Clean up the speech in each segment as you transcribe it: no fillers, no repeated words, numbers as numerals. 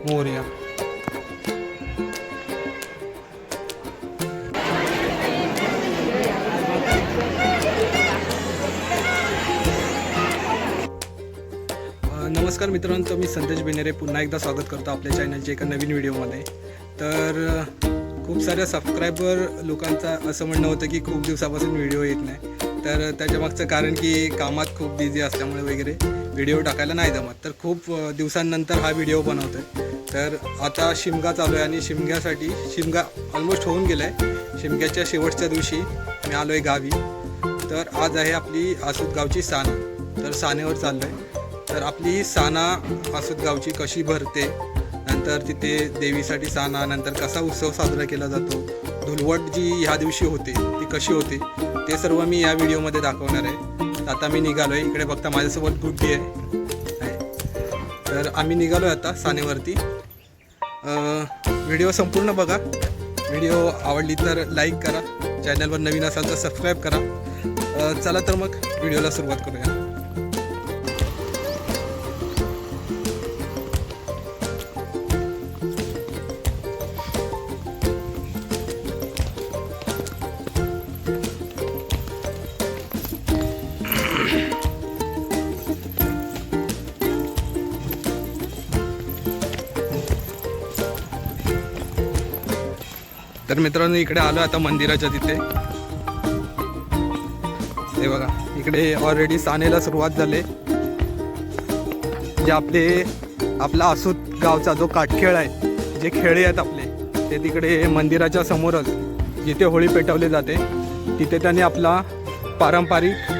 मोरया. नमस्कार मित्रांनो, मी संदेश बेनेरे पुन्हा एकदा स्वागत करतो आपल्या चॅनलच्या एका नवीन व्हिडिओमध्ये. तर खूप साऱ्या सबस्क्रायबर लोकांचा असं म्हणणं होतं की खूप दिवसापासून व्हिडिओ येत नाही. तर त्याच्या मागचं कारण की कामात खूप बिझी असल्यामुळे वगैरे व्हिडिओ टाकायला नाही जमत. तर खूप दिवसांनंतर हा व्हिडिओ बनवतो आहे. तर आता शिमगा चालू आहे आणि शिमगा ऑलमोस्ट होऊन गेला आहे. शिमग्याच्या शेवटच्या दिवशी मी आलो आहे गावी. तर आज आहे आपली आसूत गावची साना. तर सानेवर चाललो आहे. तर आपली साना आसूत गावची कशी भरते, नंतर तिथे देवीसाठी साना, नंतर कसा उत्सव साजरा केला जातो, धुलवट जी ह्या दिवशी होते ती कशी होते, ते सर्व मी या व्हिडिओमध्ये दाखवणार आहे. आता मी निघालो आहे. इकडे बघता माझ्यासोबत गुड्डी आहे. तर आम्ही निघालो आहे आता सानेवरती. व्हिडिओ संपूर्ण बघा. व्हिडिओ आवडली तर लाईक करा, चॅनलवर नवीन असाल तर सबस्क्राईब करा. चला तर मग व्हिडिओला सुरुवात करूया. तर मित्रांनो, इकडे आलो आता मंदिराच्या तिथे. हे बघा, इकडे ऑलरेडी सानेला सुरुवात झाली. जे आपला आसूत गावचा जो काटखेळ आहे, जे खेळे आहेत आपले, ते तिकडे मंदिराच्या समोरच जिथे होळी पेटवली जाते तिथे त्यांनी आपला पारंपरिक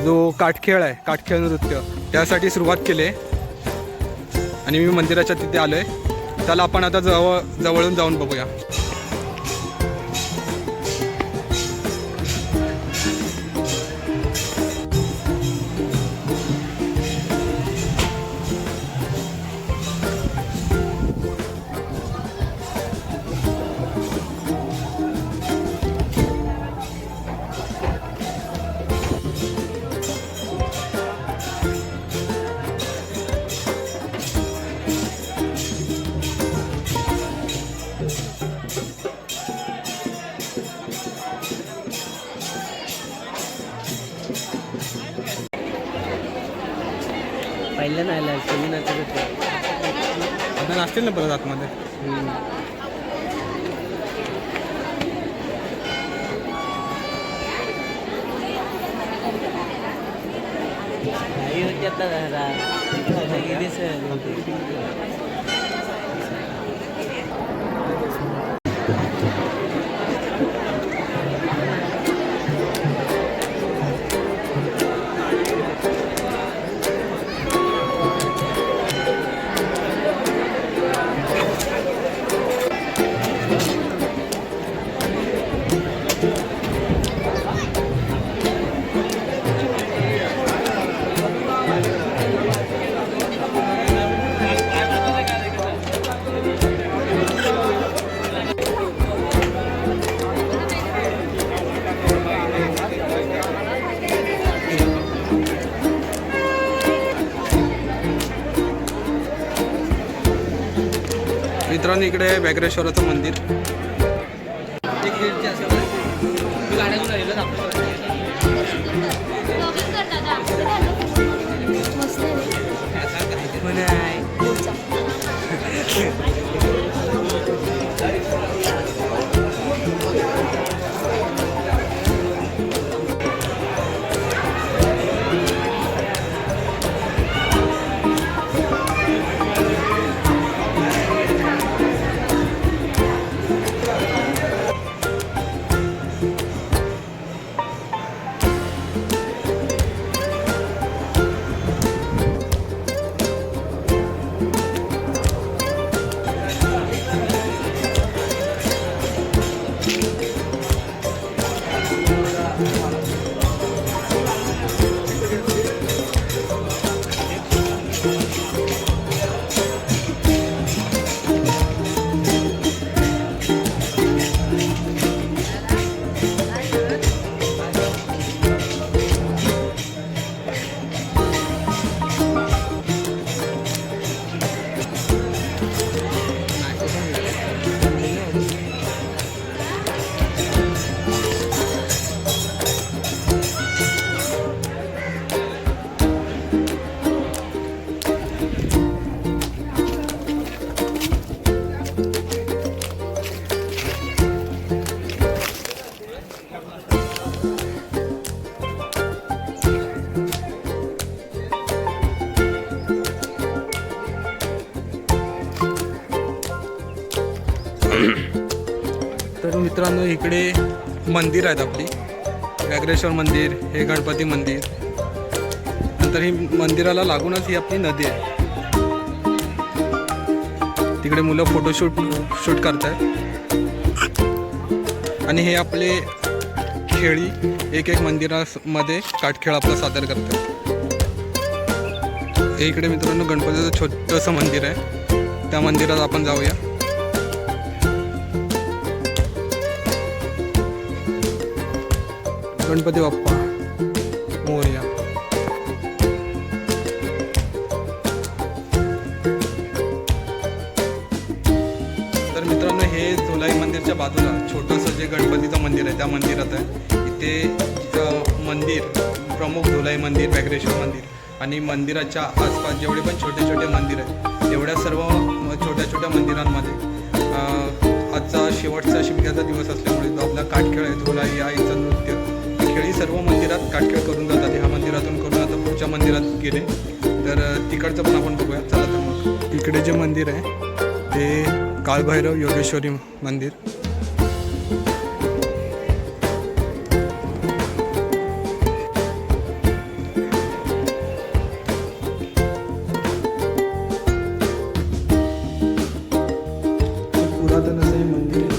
जो काटखेळ आहे, काटखेळ नृत्य, त्यासाठी सुरुवात केली आणि मी मंदिराच्या तिथे आलो आहे. चला आपण आता जवळून जाऊन बघूया. पहिलं नाही आलं, तुम्ही नाचत होते. आता नाचतील ना परत आतमध्ये. आई होती आता घरात गेली सर. मित्रांनो, इकडे व्याघ्रेश्वराचं मंदिर. तर मित्रांनो इकडे मंदिर आहेत आपली, व्याघ्रेश्वर मंदिर, हे गणपती मंदिर, नंतर ही मंदिराला लागूनच ही आपली नदी आहे. तिकडे मुलं फोटोशूट करतात आणि हे आपले खेळी एक मंदिरामध्ये काठखेळ आपला सादर करतात. हे इकडे मित्रांनो गणपतीचं छोटंसं मंदिर आहे, त्या मंदिरात आपण जाऊया. गणपती बाप्पा मोरया. तर मित्रांनो हे झोलाई मंदिरच्या बाजूला छोटंसं जे गणपतीचं मंदिर आहे त्या मंदिरात आहे. इथे मंदिर प्रमुख झोलाई मंदिर, व्याघ्रेश्वर मंदिर आणि मंदिराच्या आसपास जेवढे पण छोटे छोटे मंदिर आहेत तेवढ्या सर्व छोट्या छोट्या मंदिरांमध्ये आजचा शेवटचा शिमग्याचा दिवस असल्यामुळे जो आपला काठखेळ आहे झोलाई आईचं नृत्य, खेळी सर्व मंदिरात काठखेळ करून जातात. ह्या मंदिरातून करून आता पुढच्या मंदिरात गेले तर तिकडचं पण आपण बघूया. चला तर मग इकडे जे मंदिर आहे ते काळभैरव योगेश्वरी मंदिर. पुरातन असं हे मंदिर आहे.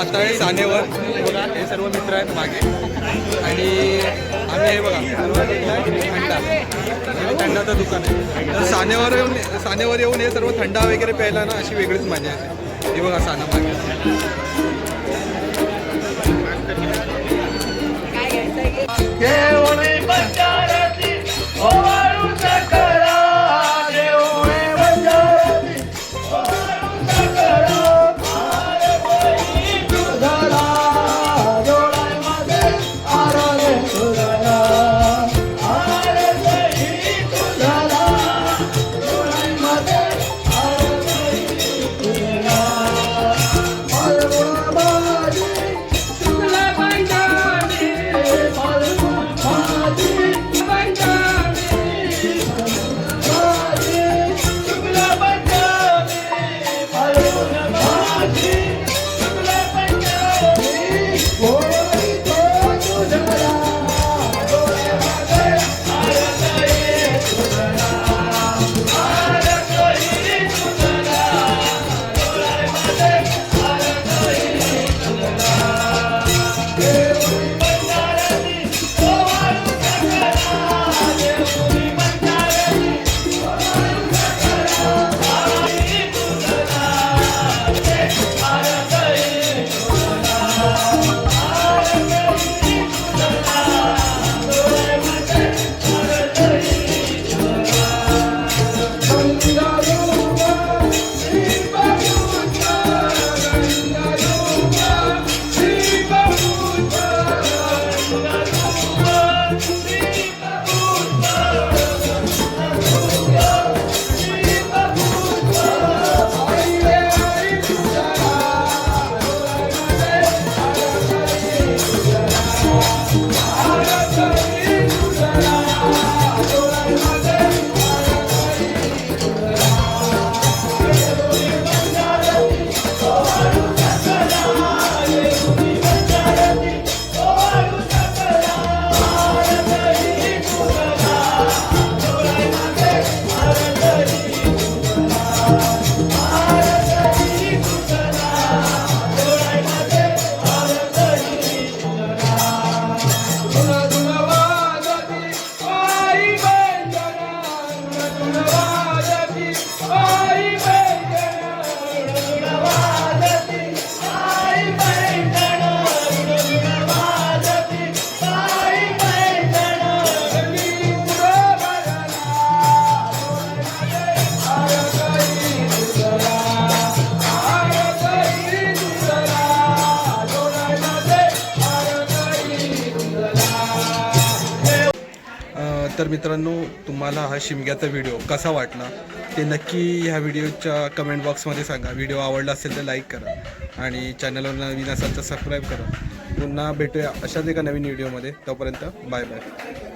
आता आहे सानेवर. बघा हे सर्व मित्र आहेत मागे आणि आम्ही हे बघा थंडा हे थंडाचं दुकान आहे. तर सानेवर येऊन हे सर्व थंडा वगैरे प्यायला ना अशी वेगळीच मजा येते. हे बघा साना मागे. तर मित्रांनो, तुम्हाला हा शिमग्याचा व्हिडिओ कसा वाटला ते नक्की ह्या व्हिडिओच्या कमेंट बॉक्समध्ये सांगा. व्हिडिओ आवडला असेल तर लाईक करा आणि चॅनलवर नवीन असाल तर सबस्क्राईब करा. पुन्हा भेटूया अशाच एका नवीन व्हिडिओमध्ये. तोपर्यंत बाय बाय.